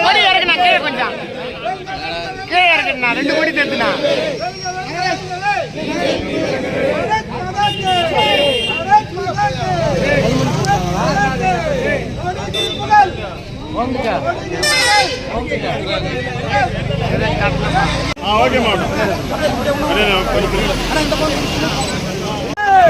கொடி இறக்குண்ணா கீழே கொஞ்சம் கீழே இறக்குண்ணா 2 கொடி தெரிஞ்சுண்ணா ஓகே மேடம்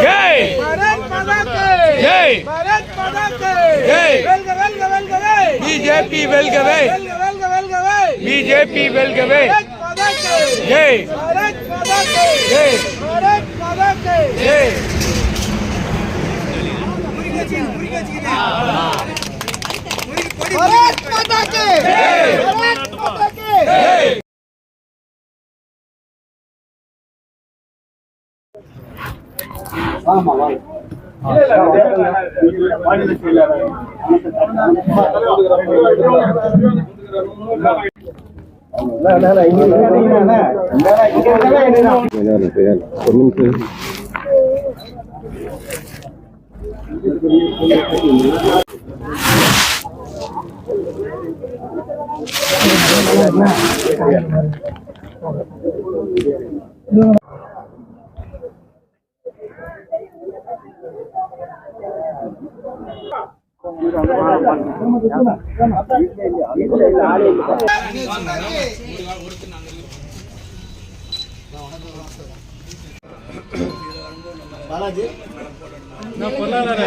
ஜெய் பாரத் மாதா கி ஜெய் பாரத் மாதா கி ஜெய் வெல்க வெல்க வெல்கவே பிஜேபி வெல்கவே வெல்க வெல்க வெல்கவே பிஜேபி வெல்கவே பாரத் மாதா கி ஜெய் பாரத் மாதா கி ஜெய் பாரத் மாதா கி ஜெய் பாரத் மாதா கி பாரத் மாதா கி ஜெய் ஆமா வாங்க மாநில செயலாளர் பாலாஜி நான் பொல்லாதற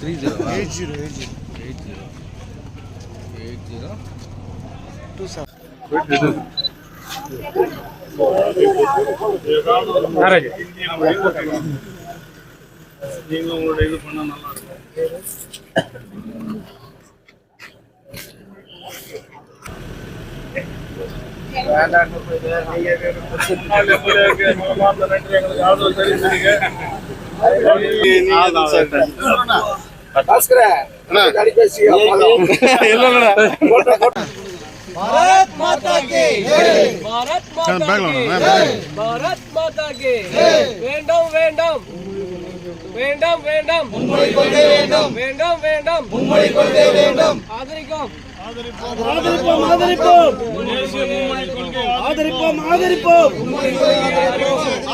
308027 நீங்க உங்களுடைய இது பண்ணா நல்லா भारत माता की भारत माता की வேண்டாம் வேண்டாம் வேண்டாம் வேண்டாம் முன்மொழி கொள்கை வேண்டும் வேண்டாம் வேண்டாம் முன்மொழி கொள்கை வேண்டும் ஆதரிப்போம் ஆதரிப்போம் ஆதரிப்போம் ஆதரிப்போம்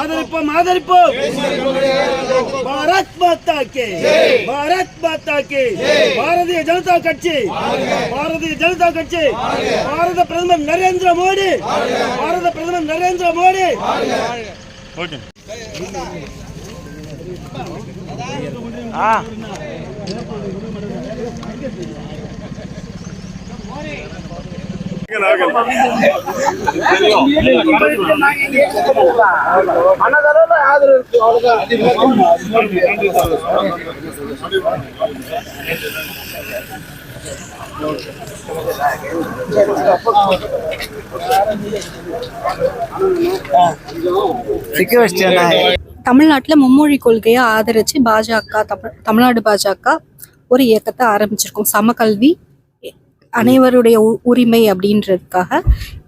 ஆதரிப்போம் ஆதரிப்போம் பாரத் மாதா கி பாரத் மாதா கி பாரதிய ஜனதா கட்சி பாரதிய ஜனதா கட்சி பாரத பிரதமர் நரேந்திர மோடி பாரத பிரதமர் நரேந்திர மோடி ஓகே தமிழ்நாட்டில் மும்மொழி கொள்கையை ஆதரிச்சு பாஜக தமிழ்நாடு பாஜக ஒரு இயக்கத்தை ஆரம்பிச்சிருக்கோம். சமகல்வி அனைவருடைய உரிமை அப்படின்றதுக்காக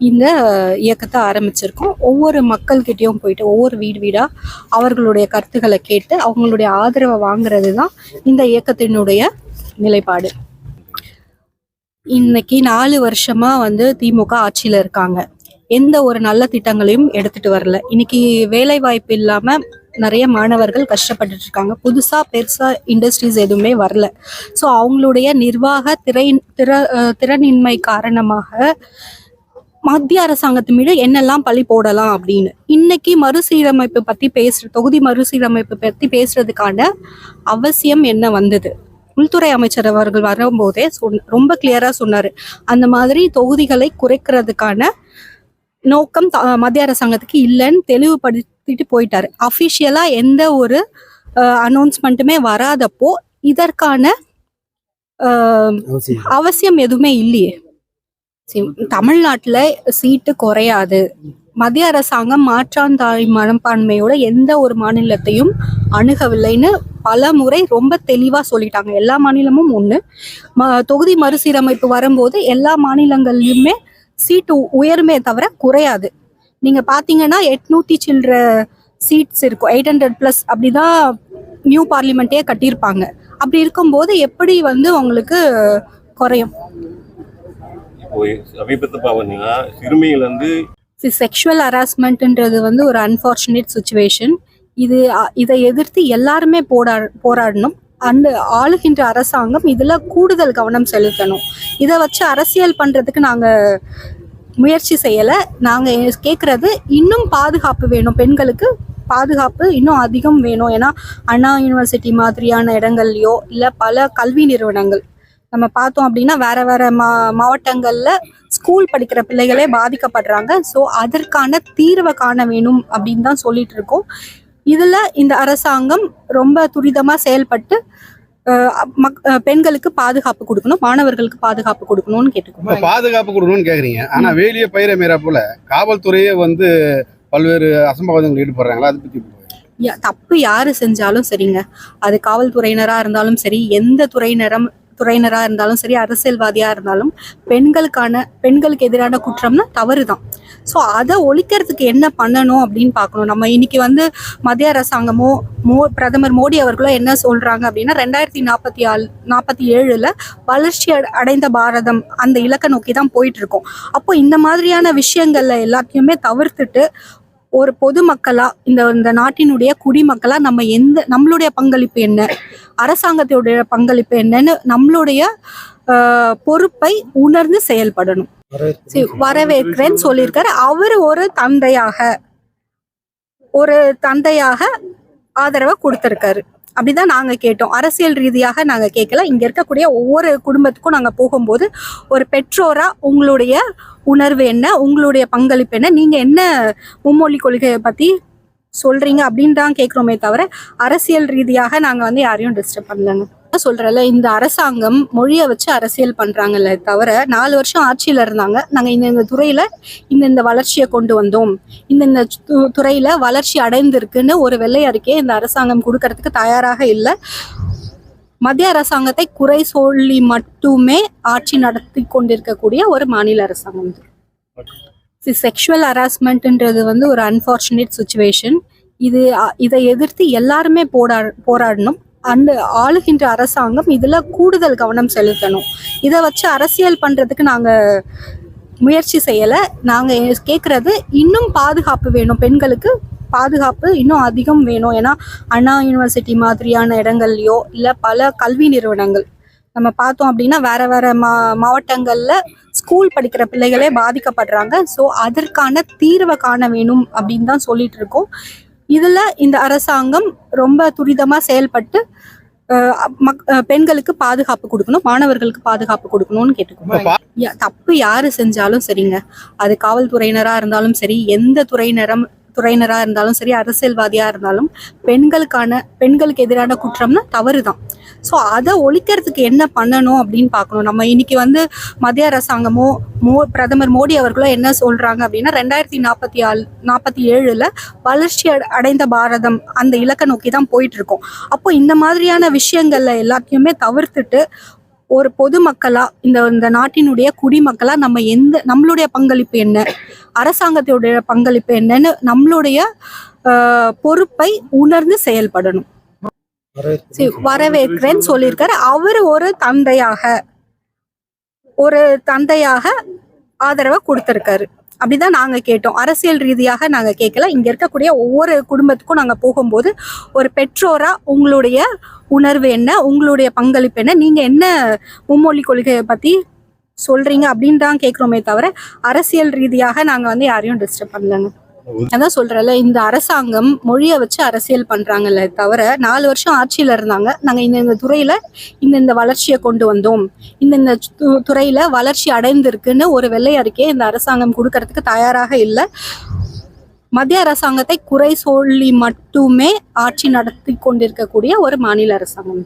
இந்த இயக்கத்தை ஆரம்பிச்சிருக்கோம். ஒவ்வொரு மக்கள்கிட்டையும் போயிட்டு ஒவ்வொரு வீடா அவர்களுடைய கருத்துக்களை கேட்டு அவங்களுடைய ஆதரவை வாங்குறது தான் இந்த இயக்கத்தினுடைய நிலைப்பாடு. இன்னைக்கு 4 வருஷமா திமுக ஆட்சியில இருக்காங்க. எந்த ஒரு நல்ல திட்டங்களையும் எடுத்துட்டு வரல. இன்னைக்கு வேலை வாய்ப்பு இல்லாம நிறைய மாணவர்கள் கஷ்டப்பட்டுட்டு இருக்காங்க. பெருசா இண்டஸ்ட்ரீஸ் எதுவுமே வரல. ஸோ அவங்களுடைய நிர்வாக திறனின்மை காரணமாக மத்திய அரசாங்கத்து மீது என்னெல்லாம் பழி போடலாம் அப்படின்னு இன்னைக்கு மறுசீரமைப்பு பத்தி தொகுதி மறுசீரமைப்பு பத்தி பேசுறதுக்கான அவசியம் என்ன வந்தது? உள்துறை அமைச்சர் அவர்கள் வரும்போதே ரொம்ப கிளியரா சொன்னாரு. அந்த மாதிரி தொகுதிகளை குறைக்கிறதுக்கான நோக்கம் மத்திய அரசாங்கத்துக்கு இல்லைன்னு தெளிவுபடுத்திட்டு போயிட்டாரு. அஃபிஷியலா எந்த ஒரு அனௌன்ஸ்மெண்ட்டுமே வராதப்போ இதற்கான அவசியம் எதுவுமே இல்லையே. தமிழ்நாட்டுல சீட்டு குறையாது. மத்திய அரசாங்கம் மாற்றாந்தாய் மனப்பான்மையோட எந்த ஒரு மாநிலத்தையும் அணுகவில்லைன்னு பல முறை ரொம்ப தெளிவா சொல்லிட்டாங்க. எல்லா மாநிலமும் ஒண்ணு. தொகுதி மறுசீரமைப்பு வரும்போது எல்லா மாநிலங்கள்லயுமே சீட்டு உயருமே தவிர குறையாது. நீங்க பாத்தீங்கன்னா 800 சில்லற சீட்ஸ் இருக்கும், 800+ அப்படிதான் நியூ பார்லிமெண்ட்டே கட்டியிருப்பாங்க. அப்படி இருக்கும்போது எப்படி வந்து உங்களுக்கு குறையும்? இப்போ சமீபத்தில் பார்த்தீங்கன்னா சிறுமிகள் வந்து செக்ஷுவல் ஹராஸ்மெண்ட்ன்றது வந்து ஒரு அன்ஃபார்ச்சுனேட் சுச்சுவேஷன். இதை எதிர்த்து எல்லாருமே போராடணும். அந்த ஆளுகின்ற அரசாங்கம் இதுல கூடுதல் கவனம் செலுத்தணும். இதை வச்சு அரசியல் பண்றதுக்கு நாங்க முயற்சி செய்யல. நாங்க கேட்கறது இன்னும் பாதுகாப்பு வேணும், பெண்களுக்கு பாதுகாப்பு இன்னும் அதிகம் வேணும். ஏன்னா அண்ணா யூனிவர்சிட்டி மாதிரியான இடங்கள்லையோ இல்லை பல கல்வி நிறுவனங்கள் நம்ம பார்த்தோம் அப்படின்னா வேற வேற மாவட்டங்கள்ல ஸ்கூல் படிக்கிற பிள்ளைகளே பாதிக்கப்படுறாங்க. ஸோ அதற்கான தீர்வை காண வேணும் அப்படின்னு தான் சொல்லிட்டு இருக்கோம். இதுல இந்த அரசாங்கம் ரொம்ப துரிதமா செயல்பட்டு பெண்களுக்கு பாதுகாப்பு கொடுக்கணும், மாணவர்களுக்கு பாதுகாப்பு கொடுக்கணும்னு கேட்டுக்கோங்க. பாதுகாப்பு கொடுக்கணும்னு கேக்குறீங்க, ஆனா வேலிய பயிர மீறா போல காவல்துறையே வந்து பல்வேறு அசம்பாவிதங்கள் ஈடுபடுறாங்களா? அதை பத்தி தப்பு யாரு செஞ்சாலும் சரிங்க, அது காவல்துறையினரா இருந்தாலும் சரி, எந்த துறையினரா இருந்தாலும் சரி, அரசியல்வாதியா இருந்தாலும் பெண்களுக்கு எதிரான குற்றம்னா தவறு தான். ஸோ அதை ஒழிக்கிறதுக்கு என்ன பண்ணணும் அப்படின்னு பார்க்கணும். நம்ம இன்னைக்கு வந்து மத்திய அரசாங்கமோ பிரதமர் மோடி அவர்களோ என்ன சொல்றாங்க அப்படின்னா 2047 வளர்ச்சி அடைந்த பாரதம் அந்த இலக்கை நோக்கி தான் போயிட்டு இருக்கோம். அப்போ இந்த மாதிரியான விஷயங்கள்ல எல்லாத்தையுமே தவிர்த்துட்டு ஒரு பொதுமக்களா இந்த நாட்டினுடைய குடிமக்களா நம்மளுடைய பங்களிப்பு என்ன, அரசாங்கத்தினுடைய பங்களிப்பு என்னன்னு நம்மளுடைய பொறுப்பை உணர்ந்து செயல்படணும். வரவேற்கிறேன்னு சொல்லியிருக்காரு. அவர் ஒரு தந்தையாக ஆதரவை கொடுத்திருக்காரு. அப்படிதான் நாங்க கேட்டோம். அரசியல் ரீதியாக நாங்க கேட்கல. இங்க இருக்கக்கூடிய ஒவ்வொரு குடும்பத்துக்கும் நாங்க போகும்போது ஒரு பெற்றோரா உங்களுடைய உணர்வு என்ன, உங்களுடைய பங்களிப்பு என்ன, நீங்க என்ன மும்மொழி கொள்கையை பத்தி சொல்றீங்க அப்படின்னு தான் கேட்கிறோமே தவிர அரசியல் ரீதியாக நாங்க வந்து யாரையும் டிஸ்டர்ப் பண்ணலங்க. சொல்றல, இந்த அரசாங்கம் மொழியை வச்சு அரசியல் பண்றாங்கல்ல தவிர 4 வருஷம் ஆட்சியில இருந்தாங்க. நாங்க இந்த துறையில இந்த வளர்ச்சியை கொண்டு வந்தோம், இந்த துறையில வளர்ச்சி அடைந்திருக்குன்னு ஒரு வெள்ளை அறிக்கையை இந்த அரசாங்கம் கொடுக்கறதுக்கு தயாராக இல்லை. மத்திய அரசாங்கத்தை குறை சொல்லி மட்டுமே ஆட்சி நடத்தி கொண்டிருக்கக்கூடிய ஒரு மாநில அரசாங்கம். செக்ஷுவல் ஹராஸ்மெண்ட்ன்றது வந்து ஒரு அன்ஃபார்ச்சுனேட் சுச்சுவேஷன். இதை எதிர்த்து எல்லாருமே போராடணும். அந்த ஆளுகின்ற அரசாங்கம் இதுல கூடுதல் கவனம் செலுத்தணும். இதை வச்சு அரசியல் பண்றதுக்கு நாங்க முயற்சி செய்யல. நாங்க கேட்கறது இன்னும் பாதுகாப்பு வேணும், பெண்களுக்கு பாதுகாப்பு இன்னும் அதிகம் வேணும். ஏன்னா அண்ணா யூனிவர்சிட்டி மாதிரியான இடங்கள்லையோ இல்லை பல கல்வி நிறுவனங்கள் நம்ம பார்த்தோம் அப்படின்னா வேற வேற மாவட்டங்கள்ல ஸ்கூல் படிக்கிற பிள்ளைகளே பாதிக்கப்படுறாங்க. ஸோ அதற்கான தீர்வை காண வேணும் அப்படின்னு தான் சொல்லிட்டு இருக்கோம். இதுல இந்த அரசாங்கம் ரொம்ப துரிதமா செயல்பட்டு பெண்களுக்கு பாதுகாப்பு கொடுக்கணும், மாணவர்களுக்கு பாதுகாப்பு கொடுக்கணும்னு கேட்டுக்கோங்க. தப்பு யாரு செஞ்சாலும் சரிங்க, அது காவல்துறையினரா இருந்தாலும் சரி, எந்த துறையினரா இருந்தாலும் சரி, அரசியல்வாதியா இருந்தாலும் பெண்களுக்கு எதிரான குற்றம்னா தவறு தான். ஸோ அதை ஒழிக்கிறதுக்கு என்ன பண்ணணும் அப்படின்னு பார்க்கணும். நம்ம இன்னைக்கு வந்து மத்திய அரசாங்கமோ பிரதமர் மோடி அவர்களோ என்ன சொல்றாங்க அப்படின்னா 2047 வளர்ச்சி அடைந்த பாரதம் அந்த இலக்கை நோக்கி தான் போயிட்டு இருக்கோம். அப்போ இந்த மாதிரியான விஷயங்கள்ல எல்லாத்தையுமே தவிர்த்துட்டு ஒரு பொதுமக்களா இந்த நாட்டினுடைய குடிமக்களா நம்மளுடைய பங்களிப்பு என்ன, அரசாங்கத்தினுடைய பங்களிப்பு என்னன்னு நம்மளுடைய பொறுப்பை உணர்ந்து செயல்படணும். வரவேற்கிறேன்னு சொல்லியிருக்காரு. அவர் ஒரு தந்தையாக ஆதரவை கொடுத்திருக்காரு. அப்படிதான் நாங்க கேட்டோம். அரசியல் ரீதியாக நாங்க கேட்கல. இங்க இருக்கக்கூடிய ஒவ்வொரு குடும்பத்துக்கும் நாங்க போகும்போது ஒரு பெற்றோரா உங்களுடைய உணர்வு என்ன, உங்களுடைய பங்களிப்பு என்ன, நீங்க என்ன மும்மொழி கொள்கையை பத்தி சொல்றீங்க அப்படின்னு தான் கேட்கிறோமே தவிர அரசியல் ரீதியாக நாங்க வந்து யாரையும் டிஸ்டர்ப் பண்ணலங்க. அதான் சொல்றல, இந்த அரசாங்கம் மொழியை வச்சு அரசியல் பண்றாங்கல்ல தவிர 4 வருஷம் ஆட்சியில இருந்தாங்க. நாங்க இந்த துறையில இந்த வளர்ச்சியை கொண்டு வந்தோம், இந்த துறையில வளர்ச்சி அடைந்திருக்குன்னு ஒரு வெள்ளை அறிக்கையை இந்த அரசாங்கம் கொடுக்கறதுக்கு தயாராக இல்லை. மத்திய அரசாங்கத்தை குறை சொல்லி மட்டுமே ஆட்சி நடத்தி கொண்டிருக்கக்கூடிய ஒரு மாநில அரசாங்கம்.